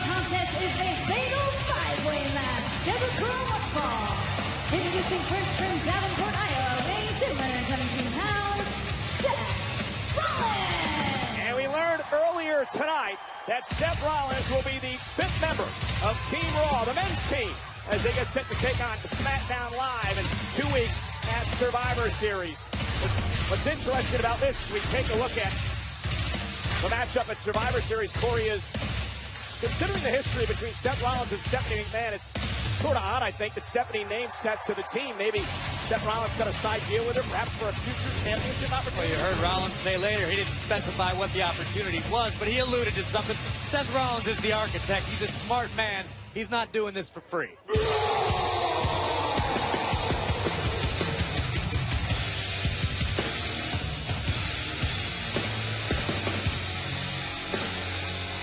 contest is a fatal five-way match. Jericho RAW. Introducing first from Davenport, Iowa, weighing 217 pounds, Seth Rollins. And we learned earlier tonight that Seth Rollins will be the 5th member of Team Raw, the men's team, as they get set to take on SmackDown Live in 2 weeks at Survivor Series. What's interesting about this, we take a look at the matchup at Survivor Series, Corey, is considering the history between Seth Rollins and Stephanie McMahon, it's sort of odd, I think, that Stephanie named Seth to the team. Maybe Seth Rollins got a side deal with her, perhaps for a future championship opportunity. Well, you heard Rollins say later he didn't specify what the opportunity was, but he alluded to something. Seth Rollins is the architect. He's a smart man. He's not doing this for free.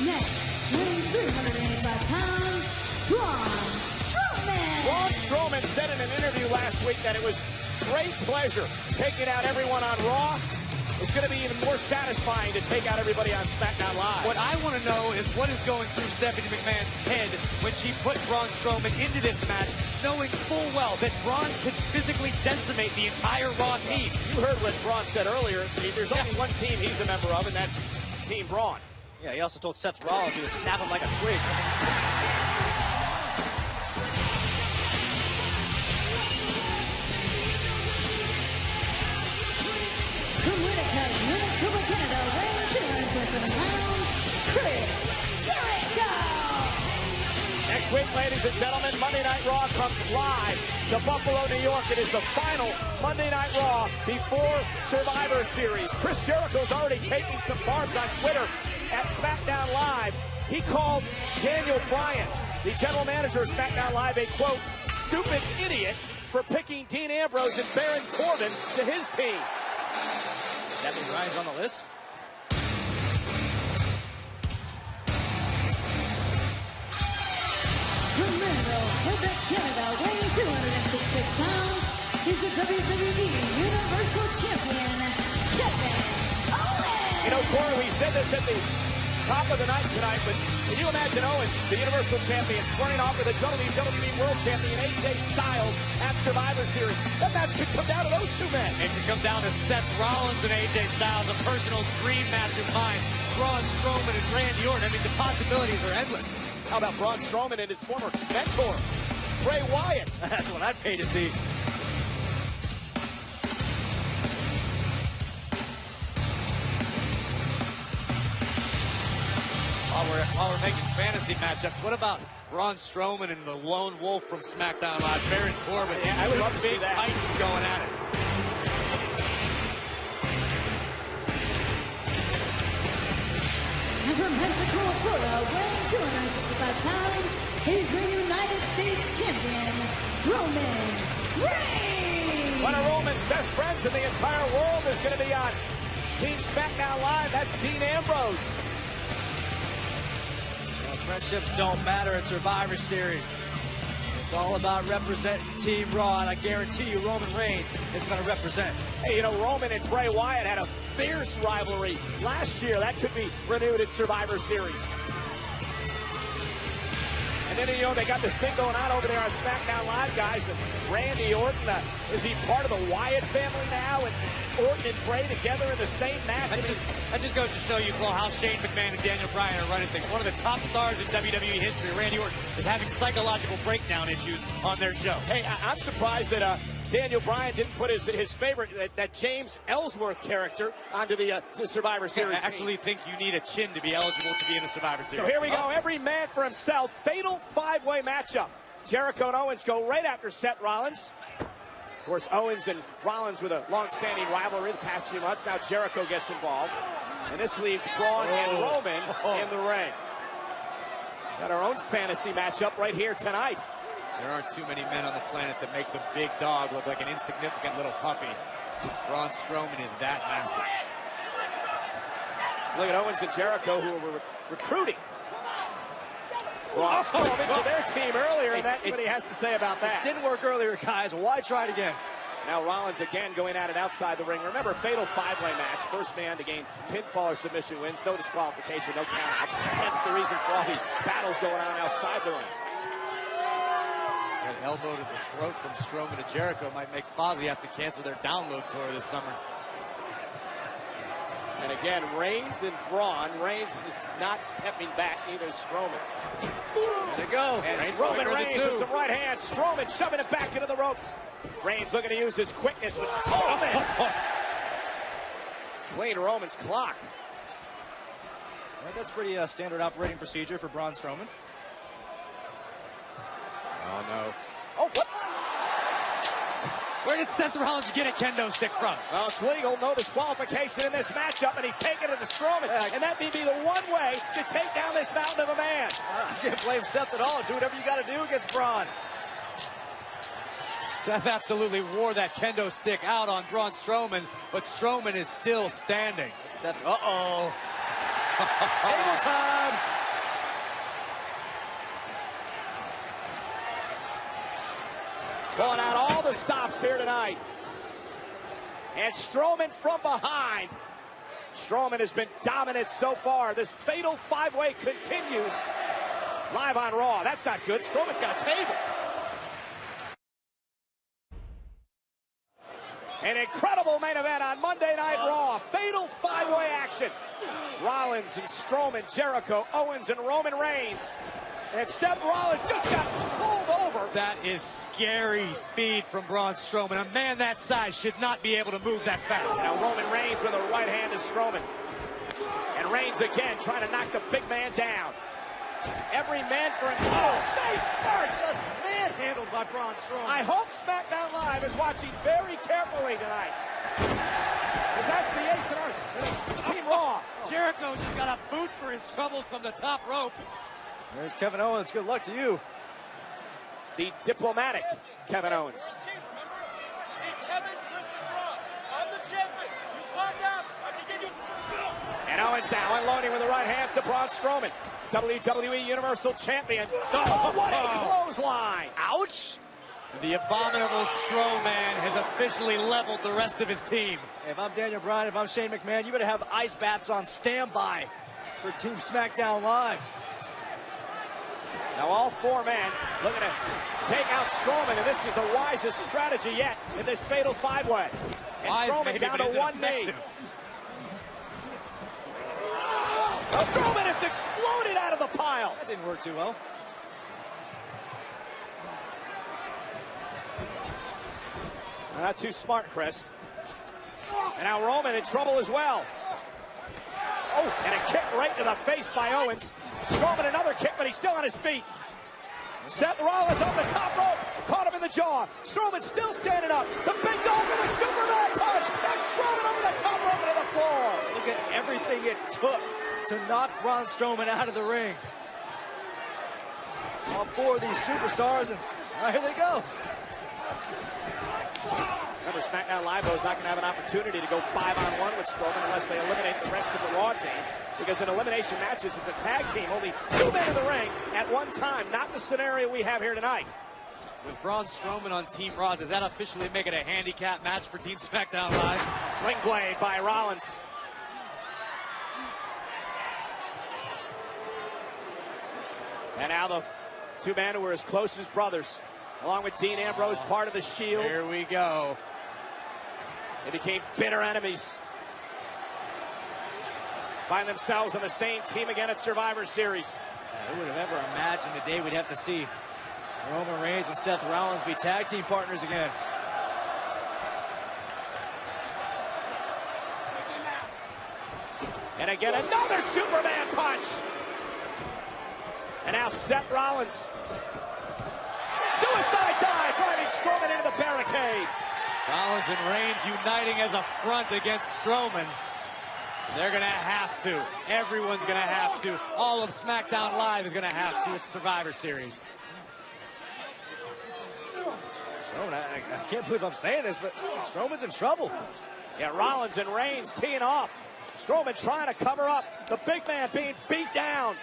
Next, weighing 385 pounds, Braun Strowman. Braun Strowman said in an interview last week that it was great pleasure taking out everyone on Raw. It's going to be even more satisfying to take out everybody on SmackDown Live. What I want to know is what is going through Stephanie McMahon's head when she put Braun Strowman into this match, knowing full well that Braun could physically decimate the entire Raw team. You heard what Braun said earlier. There's only one team he's a member of, and that's Team Braun. Yeah, he also told Seth Rollins he would snap him like a twig. From Winnipeg, Manitoba, Canada, weighing 227 pounds, Jericho. Next week, ladies and gentlemen, Monday Night Raw comes live to Buffalo, New York. It is the final Monday Night Raw before Survivor Series. Chris Jericho's already taking some barbs on Twitter at SmackDown Live. He called Daniel Bryan, the general manager of SmackDown Live, a, quote, stupid idiot for picking Dean Ambrose and Baron Corbin to his team. That means Ryan's on the list? From Manville, Quebec, Canada, weighing 266 pounds, he's the WWE Universal Champion, Kevin Owens. You know, Corey, we said this at the top of the night tonight, but can you imagine Owens, the Universal Champion, squaring off with the WWE World Champion AJ Styles at Survivor Series? That match could come down to those two men. It could come down to Seth Rollins and AJ Styles, a personal dream match of mine. Braun Strowman and Randy Orton. I mean, the possibilities are endless. How about Braun Strowman and his former mentor, Bray Wyatt? That's what I'd pay to see. While we're making fantasy matchups, what about Braun Strowman and the Lone Wolf from SmackDown Live, Baron Corbin? Yeah, I would love to see big that. Titans going at it. And from Pensacola, Florida, weighing 265 pounds, he's the United States Champion, Roman Reigns. One of Roman's best friends in the entire world is going to be on Team SmackDown Live. That's Dean Ambrose. Well, friendships don't matter at Survivor Series. It's all about representing Team Raw, and I guarantee you Roman Reigns is going to represent. Hey, you know, Roman and Bray Wyatt had a fierce rivalry last year. That could be renewed at Survivor Series. And then, you know, they got this thing going on over there on SmackDown Live, guys. And Randy Orton, is he part of the Wyatt family now? And Orton and Bray together in the same match? That just goes to show you, Cole, how Shane McMahon and Daniel Bryan are running things. One of the top stars in WWE history, Randy Orton, is having psychological breakdown issues on their show. Hey, I'm surprised that Daniel Bryan didn't put his favorite, that James Ellsworth character, onto the Survivor Series. I actually think you need a chin to be eligible to be in the Survivor Series. So here we go, every man for himself. Fatal five-way matchup. Jericho and Owens go right after Seth Rollins. Of course, Owens and Rollins with a long-standing rivalry the past few months. Now Jericho gets involved. And this leaves Braun and Roman in the ring. Got our own fantasy matchup right here tonight. There aren't too many men on the planet that make the big dog look like an insignificant little puppy. Braun Strowman is that massive. Look at Owens and Jericho, who were recruiting Braun Strowman to their team earlier, and that's what he has to say about that. It didn't work earlier, guys. Why try it again? Now Rollins again going at it outside the ring. Remember, fatal five-way match. First man to gain pinfall or submission wins. No disqualification, no countouts. Hence the reason for all these battles going on outside the ring. An elbow to the throat from Strowman to Jericho might make Fozzy have to cancel their download tour this summer. And again, Reigns and Braun. Reigns is not stepping back, neither is Strowman. There they go. And Roman Reigns with some right hands. Strowman shoving it back into the ropes. Reigns looking to use his quickness with Strowman. Playing Roman's clock. Well, that's pretty standard operating procedure for Braun Strowman. Oh, no. Oh, what? Where did Seth Rollins get a kendo stick from? Well, it's legal. No disqualification in this matchup, and he's taking it to Strowman. And that may be the one way to take down this mountain of a man. I can't blame Seth at all. Do whatever you got to do against Braun. Seth absolutely wore that kendo stick out on Braun Strowman, but Strowman is still standing. Seth, uh-oh. Table time. Pulling out all the stops here tonight. And Strowman from behind. Strowman has been dominant so far. This fatal five-way continues live on Raw. That's not good. Strowman's got a table. An incredible main event on Monday Night Raw. Fatal five-way action. Rollins and Strowman, Jericho, Owens, and Roman Reigns. And Seth Rollins just got pulled over. That is scary speed from Braun Strowman. A man that size should not be able to move that fast. Now Roman Reigns with a right hand to Strowman. And Reigns again trying to knock the big man down. Every man for an face first. Just manhandled by Braun Strowman. I hope SmackDown Live is watching very carefully tonight. Because that's the ace in our Team Raw. Jericho just got a boot for his troubles from the top rope. There's Kevin Owens. Good luck to you. The diplomatic Kevin Owens. Team, remember? Team Kevin versus Braun. I'm the champion. You calm down. I can give you. And Owens now unloading with the right hand to Braun Strowman. WWE Universal Champion. Oh, what a clothesline. Ouch. The abominable Strowman has officially leveled the rest of his team. If I'm Daniel Bryan, if I'm Shane McMahon, you better have ice baths on standby for Team SmackDown Live. Now all four men looking to take out Strowman, and this is the wisest strategy yet in this fatal five-way. And Wise Strowman maybe, down to one knee. Oh, Strowman has exploded out of the pile. That didn't work too well. Not too smart, Chris. And now Roman in trouble as well. Oh, and a kick right to the face by Owens. Strowman another kick, but he's still on his feet. Seth Rollins on the top rope, caught him in the jaw. Strowman still standing up. The big dog with a Superman punch. And Strowman over the top rope into the floor. Look at everything it took to knock Braun Strowman out of the ring. All four of these superstars, and here they go. Remember, SmackDown Live, though, is not going to have an opportunity to go 5-on-1 with Strowman unless they eliminate the rest of the Raw team. Because in elimination matches, it's a tag team. Only two men in the ring at one time. Not the scenario we have here tonight. With Braun Strowman on Team Raw, does that officially make it a handicap match for Team SmackDown Live? Swing blade by Rollins. And now the two men who are as close as brothers, along with Dean Ambrose, part of the Shield. Here we go. They became bitter enemies. Find themselves on the same team again at Survivor Series. Who would have ever imagined the day we'd have to see Roman Reigns and Seth Rollins be tag team partners again? And again, another Superman punch. And now Seth Rollins. Suicide dive, driving Strowman into the barricade. Rollins and Reigns uniting as a front against Strowman. They're going to have to. Everyone's going to have to. All of SmackDown Live is going to have to at Survivor Series. Strowman, I can't believe I'm saying this, but Strowman's in trouble. Yeah, Rollins and Reigns teeing off. Strowman trying to cover up. The big man being beat down.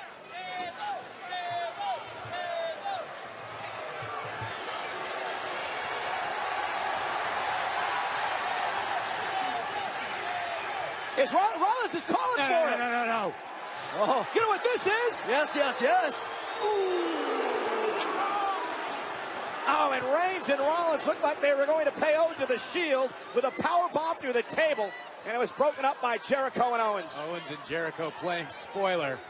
Rollins is calling for it. No. Oh. You know what this is? Yes. Oh, and Reigns and Rollins looked like they were going to pay ode to the Shield with a power bomb through the table, and it was broken up by Jericho and Owens. Owens and Jericho playing spoiler.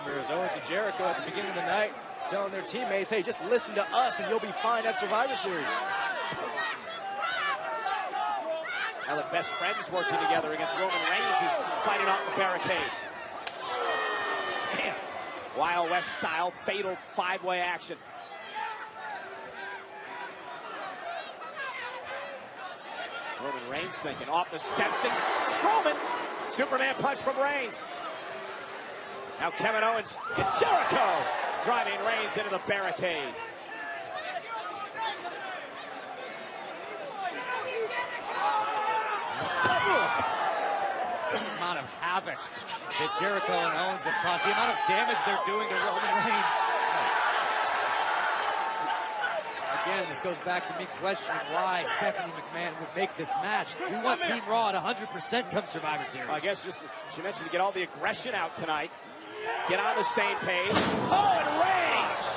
Remember, it was Owens and Jericho at the beginning of the night telling their teammates, hey, just listen to us and you'll be fine at Survivor Series. Now the best friends working together against Roman Reigns, who's fighting off the barricade. Man, Wild West style, fatal five-way action. Roman Reigns thinking off the steps. Strowman, Superman punch from Reigns. Now Kevin Owens and Jericho driving Reigns into the barricade. The amount of havoc that Jericho and Owens have caused, the amount of damage they're doing to Roman Reigns. Again, this goes back to me questioning why Stephanie McMahon would make this match. We want Team Raw at 100% come Survivor Series. I guess just, she mentioned to get all the aggression out tonight. Get on the same page. Oh, and Reigns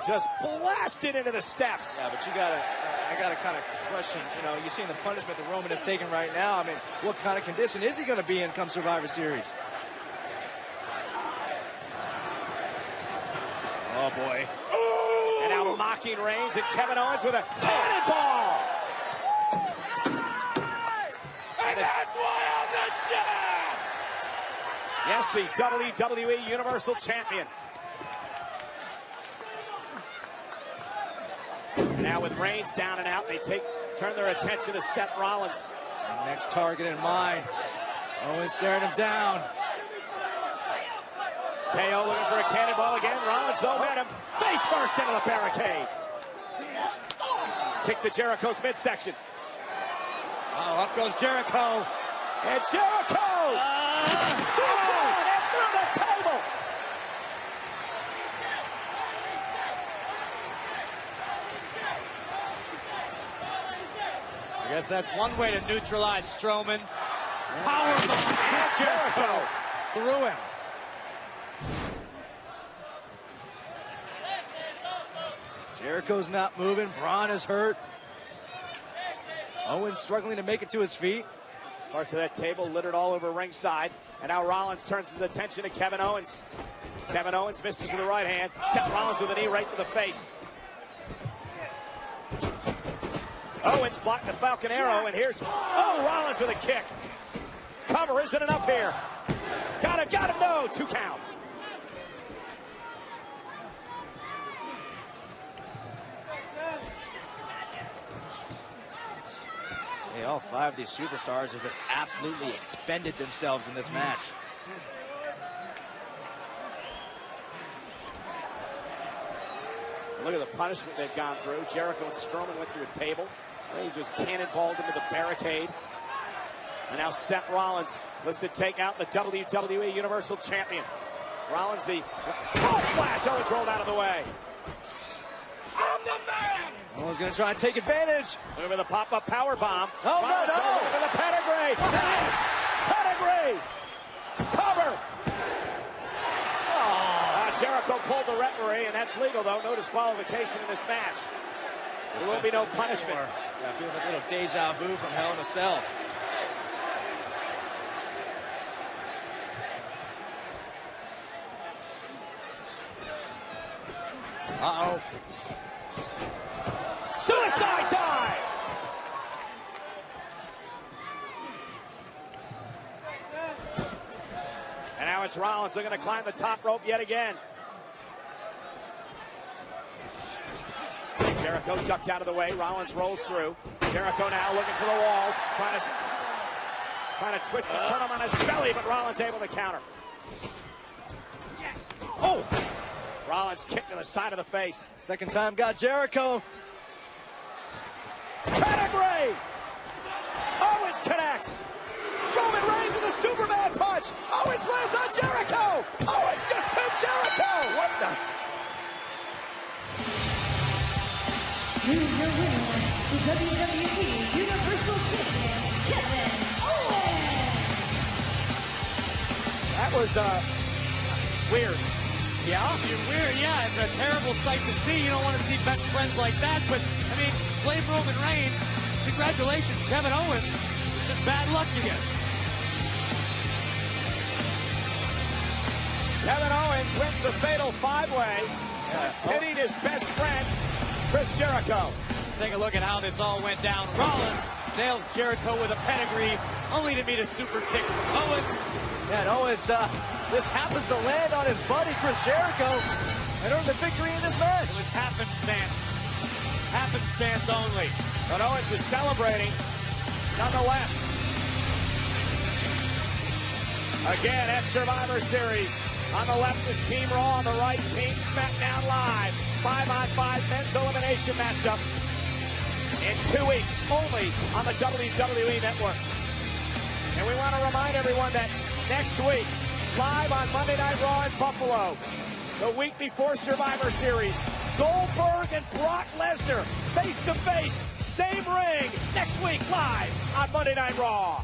just blasted into the steps. Yeah, but I gotta kind of question, you're seeing the punishment that Roman is taking right now. I mean, what kind of condition is he going to be in come Survivor Series? Oh, boy. Ooh. And now mocking Reigns and Kevin Owens with a cannonball. And that's why I'm the champ! Yes, the WWE Universal Champion. Now with Reigns down and out, they turn their attention to Seth Rollins. Next target in mind. Owens staring him down. KO looking for a cannonball again. Rollins though met him face first into the barricade. Kick to Jericho's midsection. Oh, up goes Jericho. And Jericho! And through the table! I guess that's one way to neutralize Strowman. Powerbomb and Jericho through him. Jericho's not moving. Braun is hurt. Owens struggling to make it to his feet. Parts of that table littered all over ringside. And now Rollins turns his attention to Kevin Owens. Kevin Owens misses with the right hand. Seth Rollins with a knee right to the face. Owens blocked the Falcon Arrow, and here's Rollins with a kick. Cover isn't enough here. Got him, no, 2 count. Hey, all 5 of these superstars have just absolutely expended themselves in this match. Look at the punishment they've gone through. Jericho and Strowman went through a table. He just cannonballed into the barricade. And now Seth Rollins looks to take out the WWE Universal Champion. Rollins, the frog splash. Owens rolled out of the way. I'm the man! Owens going to try and take advantage. Looking for the pop-up power bomb. Oh, Rollins no. looking for the pedigree. Pedigree. Cover. Jericho pulled the referee, and that's legal, though. No disqualification in this match. There will be no punishment. Yeah, it feels like a little deja vu from Hell in a Cell. Uh-oh. Suicide dive! And now it's Rollins looking to climb the top rope yet again. Jericho ducked out of the way. Rollins rolls through. Jericho now looking for the walls, trying to twist and turn him on his belly, but Rollins able to counter. Oh! Rollins kicked to the side of the face. Second time got Jericho. Pedigree! Owens connects. Roman Reigns with a Superman punch. Owens lands on Jericho. Owens just pinned Jericho. What the? Here's your winner, the WWE Universal Champion, Kevin That was weird. Yeah? Weird, yeah. It's a terrible sight to see. You don't want to see best friends like that. But, I mean, blame Roman Reigns. Congratulations, Kevin Owens. Just bad luck, you guess. Kevin Owens wins the fatal five-way, pinning his best friend, Chris Jericho. Take a look at how this all went down. Rollins nails Jericho with a pedigree, only to meet a super kick from Owens. Yeah, and Owens, this happens to land on his buddy, Chris Jericho, and earn the victory in this match. It was happenstance. Happenstance only. But Owens is celebrating nonetheless. Again at Survivor Series. On the left is Team Raw, on the right, Team SmackDown Live. 5-on-5 men's elimination matchup in 2 weeks only on the WWE Network. And we want to remind everyone that next week, live on Monday Night Raw in Buffalo, the week before Survivor Series, Goldberg and Brock Lesnar face-to-face, same ring, next week live on Monday Night Raw.